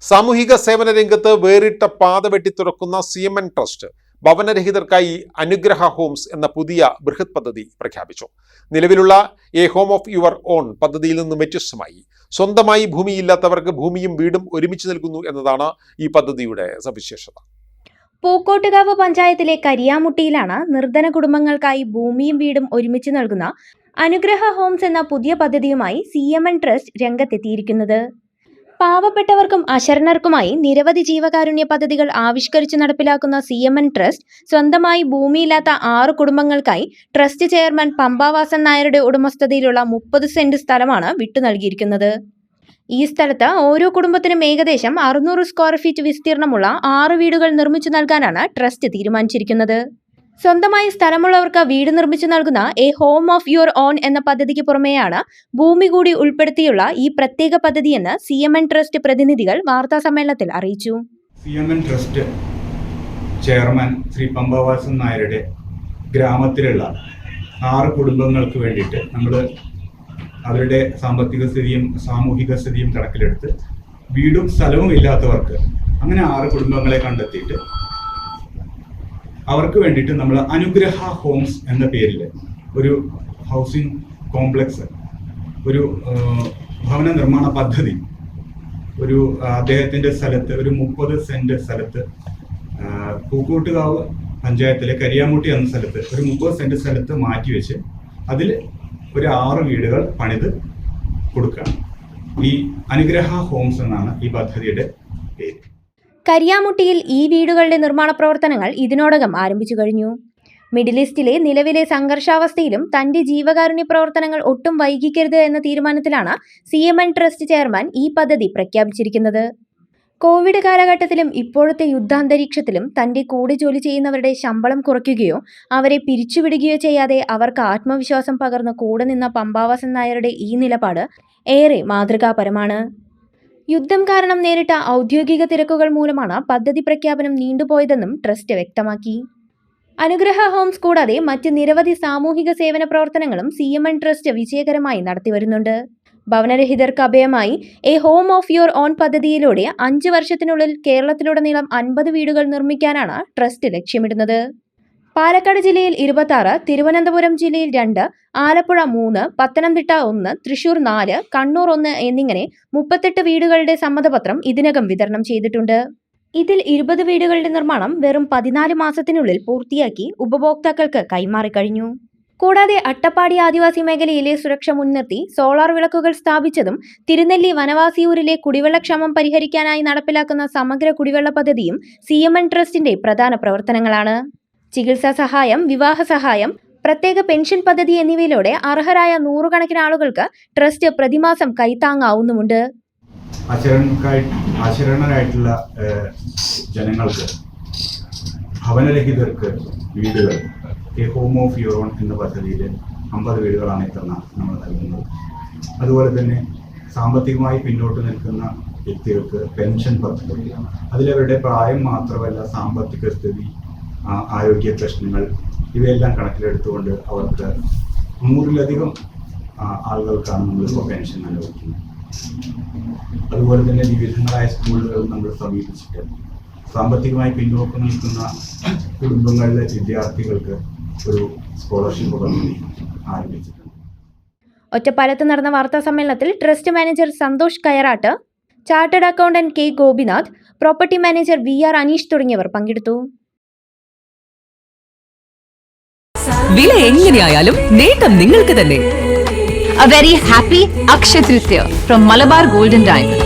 സാമൂഹിക സേവന രംഗത്ത് വേറിട്ട പാത വെട്ടിത്തുറക്കുന്ന CMN ട്രസ്റ്റ് ഭവനരഹിതർക്കായി അനുഗ്രഹ ഹോംസ് എന്ന പുതിയ ബൃഹത് പദ്ധതി പ്രഖ്യാപിച്ചു. നിലവിലുള്ള A home of your on പദ്ധതിയിൽ നിന്നും വ്യത്യസ്തമായി സ്വന്തമായി ഭൂമിയില്ലാത്തവർക്ക് ഭൂമിയും വീടും ഒരുമിച്ച് നൽകുന്നു എന്നതാണ് ഈ പദ്ധതിയുടെ സവിശേഷത. പൂക്കോട്ടുകാവ് പഞ്ചായത്തിലെ കരിയാമുട്ടിയിലാണ് നിർധന കുടുംബങ്ങൾക്കായി ഭൂമിയും വീടും ഒരുമിച്ച് നൽകുന്ന അനുഗ്രഹ ഹോംസ് എന്ന പുതിയ പദ്ധതിയുമായി CMN ട്രസ്റ്റ് രംഗത്തെത്തിയിരിക്കുന്നത്. പാവപ്പെട്ടവർക്കും അശരണർക്കുമായി നിരവധി ജീവകാരുണ്യ പദ്ധതികൾ ആവിഷ്കരിച്ച് നടപ്പിലാക്കുന്ന CMN ട്രസ്റ്റ് സ്വന്തമായി ഭൂമിയില്ലാത്ത 6 കുടുംബങ്ങൾക്കായി ട്രസ്റ്റ് ചെയർമാൻ പമ്പാവാസൻ നായരുടെ ഉടമസ്ഥതയിലുള്ള 30 സെന്റ് സ്ഥലമാണ് വിട്ടു നൽകിയിരിക്കുന്നത്. ഈ സ്ഥലത്ത് ഓരോ കുടുംബത്തിനും ഏകദേശം 600 സ്ക്വയർ ഫീറ്റ് വിസ്തീർണമുള്ള 6 വീടുകൾ നിർമ്മിച്ചു നൽകാനാണ് ട്രസ്റ്റ് തീരുമാനിച്ചിരിക്കുന്നത്. സ്വന്തമായി സ്ഥലമുള്ളവർക്ക് വീട് നിർമ്മിച്ചു നൽകുന്ന A home of your on എന്ന പദ്ധതിക്ക് പുറമെയാണ് ഭൂമി കൂടി ഉൾപ്പെടുത്തിയുള്ള ഈ പ്രത്യേക പദ്ധതിയെന്ന് CMN ട്രസ്റ്റ് പ്രതിനിധികൾ വാർത്താ സമ്മേളനത്തിൽ അറിയിച്ചു. CMN trust chairman Shri Pampavasan നായരുടെ ഗ്രാമത്തിലുള്ള 6 കുടുംബങ്ങൾക്ക് വേണ്ടിയിട്ട് നമ്മൾ അവരുടെ സാമ്പത്തിക സ്ഥിതിയും സാമൂഹിക സ്ഥിതിയും കണക്കിലെടുത്ത് വീടും സ്ഥലവും ഇല്ലാത്തവർക്ക് അങ്ങനെ 6 കുടുംബങ്ങളെ കണ്ടെത്തിയിട്ട് അവർക്ക് വേണ്ടിയിട്ട് നമ്മൾ അനുഗ്രഹ ഹോംസ് എന്ന പേരിൽ ഒരു ഹൗസിംഗ് കോംപ്ലക്സ്, ഒരു ഭവന നിർമ്മാണ പദ്ധതി ഒരു അദ്ദേഹത്തിൻ്റെ സ്ഥലത്ത് ഒരു 30 സെന്റ് സ്ഥലത്ത് പൂക്കോട്ടുകാവ് പഞ്ചായത്തിലെ കരിയാമുട്ടി എന്ന സ്ഥലത്ത് ഒരു 30 സെന്റ് സ്ഥലത്ത് മാറ്റിവെച്ച് അതിൽ ഒരു 6 വീടുകൾ പണിത് കൊടുക്കുക. ഈ അനുഗ്രഹ ഹോംസ് എന്നാണ് ഈ പദ്ധതിയുടെ പേര്. കരിയാമുട്ടിയിൽ ഈ വീടുകളുടെ നിർമ്മാണ പ്രവർത്തനങ്ങൾ ഇതിനോടകം ആരംഭിച്ചു കഴിഞ്ഞു. മിഡിൽ ഈസ്റ്റിലെ നിലവിലെ സംഘർഷാവസ്ഥയിലും തന്റെ ജീവകാരുണ്യ പ്രവർത്തനങ്ങൾ ഒട്ടും വൈകിക്കരുത് എന്ന തീരുമാനത്തിലാണ് CMN ട്രസ്റ്റ് ചെയർമാൻ ഈ പദ്ധതി പ്രഖ്യാപിച്ചിരിക്കുന്നത്. കോവിഡ് കാലഘട്ടത്തിലും ഇപ്പോഴത്തെ യുദ്ധാന്തരീക്ഷത്തിലും തന്റെ കൂടെ ജോലി ചെയ്യുന്നവരുടെ ശമ്പളം കുറയ്ക്കുകയോ അവരെ പിരിച്ചുവിടുകയോ ചെയ്യാതെ അവർക്ക് ആത്മവിശ്വാസം പകർന്ന് കൂടെ നിന്ന പമ്പാവാസൻ നായരുടെ ഈ നിലപാട് ഏറെ മാതൃകാപരമാണ്. യുദ്ധം കാരണം നേരിട്ട ഔദ്യോഗിക തിരക്കുകൾ മൂലമാണ് പദ്ധതി പ്രഖ്യാപനം നീണ്ടുപോയതെന്നും ട്രസ്റ്റ് വ്യക്തമാക്കി. അനുഗ്രഹ ഹോംസ് കൂടാതെ മറ്റ് നിരവധി സാമൂഹിക സേവന പ്രവർത്തനങ്ങളും CMN ട്രസ്റ്റ് വിജയകരമായി നടത്തിവരുന്നുണ്ട്. ഭവനരഹിതർക്ക് അഭയമായി a home of your own പദ്ധതിയിലൂടെ 5 വർഷത്തിനുള്ളിൽ കേരളത്തിലുടനീളം 50 വീടുകൾ നിർമ്മിക്കാനാണ് ട്രസ്റ്റ് ലക്ഷ്യമിടുന്നത്. പാലക്കാട് ജില്ലയിൽ 26, തിരുവനന്തപുരം ജില്ലയിൽ 2, ആലപ്പുഴ 3, പത്തനംതിട്ട 1, തൃശൂർ 4, കണ്ണൂർ 1 എന്നിങ്ങനെ 38 വീടുകളുടെ സമ്മതപത്രം ഇതിനകം വിതരണം ചെയ്തിട്ടുണ്ട്. ഇതിൽ 20 വീടുകളുടെ നിർമ്മാണം വെറും 14 മാസത്തിനുള്ളിൽ പൂർത്തിയാക്കി ഉപഭോക്താക്കൾക്ക് കൈമാറിക്കഴിഞ്ഞു. കൂടാതെ അട്ടപ്പാടി ആദിവാസി മേഖലയിലെ സുരക്ഷ മുൻനിർത്തി സോളാർ വിളക്കുകൾ സ്ഥാപിച്ചതും തിരുനെല്ലി വനവാസിയൂരിലെ കുടിവെള്ളക്ഷാമം പരിഹരിക്കാനായി നടപ്പിലാക്കുന്ന സമഗ്ര കുടിവെള്ള പദ്ധതിയും CMN ട്രസ്റ്റിന്റെ പ്രധാന പ്രവർത്തനങ്ങളാണ്. ചികിത്സാ സഹായം, വിവാഹ സഹായം, പ്രത്യേക പെൻഷൻ പദ്ധതി എന്നിവയിലൂടെ അർഹരായ 100 കണക്കിന് ആളുകൾക്ക് ട്രസ്റ്റ് പ്രതിമാസം കൈത്താങ്ങാവുന്നുമുണ്ട്. അശരണരായിട്ടുള്ള ജനങ്ങൾക്ക്, ഭവനരഹിതർക്ക് വീടുകൾ A home of your on എന്ന പദ്ധതിയിൽ 50 വീടുകളാണ് ഇത്തവണ നമ്മൾ നൽകുന്നത്. അതുപോലെ തന്നെ സാമ്പത്തികമായി പിന്നോട്ട് നിൽക്കുന്ന വ്യക്തികൾക്ക് പെൻഷൻ പദ്ധതി, അതിലവരുടെ പ്രായം മാത്രമല്ല സാമ്പത്തിക സ്ഥിതി, ആരോഗ്യ പ്രശ്നങ്ങൾ ഇവയെല്ലാം കണക്കിലെടുത്തുകൊണ്ട് അവർക്ക് 100-ലധികം ആളുകൾക്കാണ് നമ്മളിപ്പോൾ പെൻഷൻ അനുവദിക്കുന്നത്. അതുപോലെ തന്നെ വിവിധങ്ങളായ സ്കൂളുകൾ നമ്മൾ സമീപിച്ചിട്ട് സാമ്പത്തികമായി പിന്നോക്കം നിൽക്കുന്ന കുടുംബങ്ങളിലെ വിദ്യാർത്ഥികൾക്ക് ഒരു സ്കോളർഷിപ്പ് പദ്ധതി ആരംഭിച്ചിട്ടുണ്ട്. ഒറ്റപ്പാലത്ത് നടന്ന വാർത്താ സമ്മേളനത്തിൽ trust manager Santhosh Kayarat, chartered accountant K Gopinath, property manager VR Aneesh തുടങ്ങിയവർ പങ്കെടുത്തു. വില എങ്ങനെയായാലും നേട്ടം നിങ്ങൾക്ക് തന്നെ. A very happy Akshaya Tritiya from Malabar Gold and Diamond.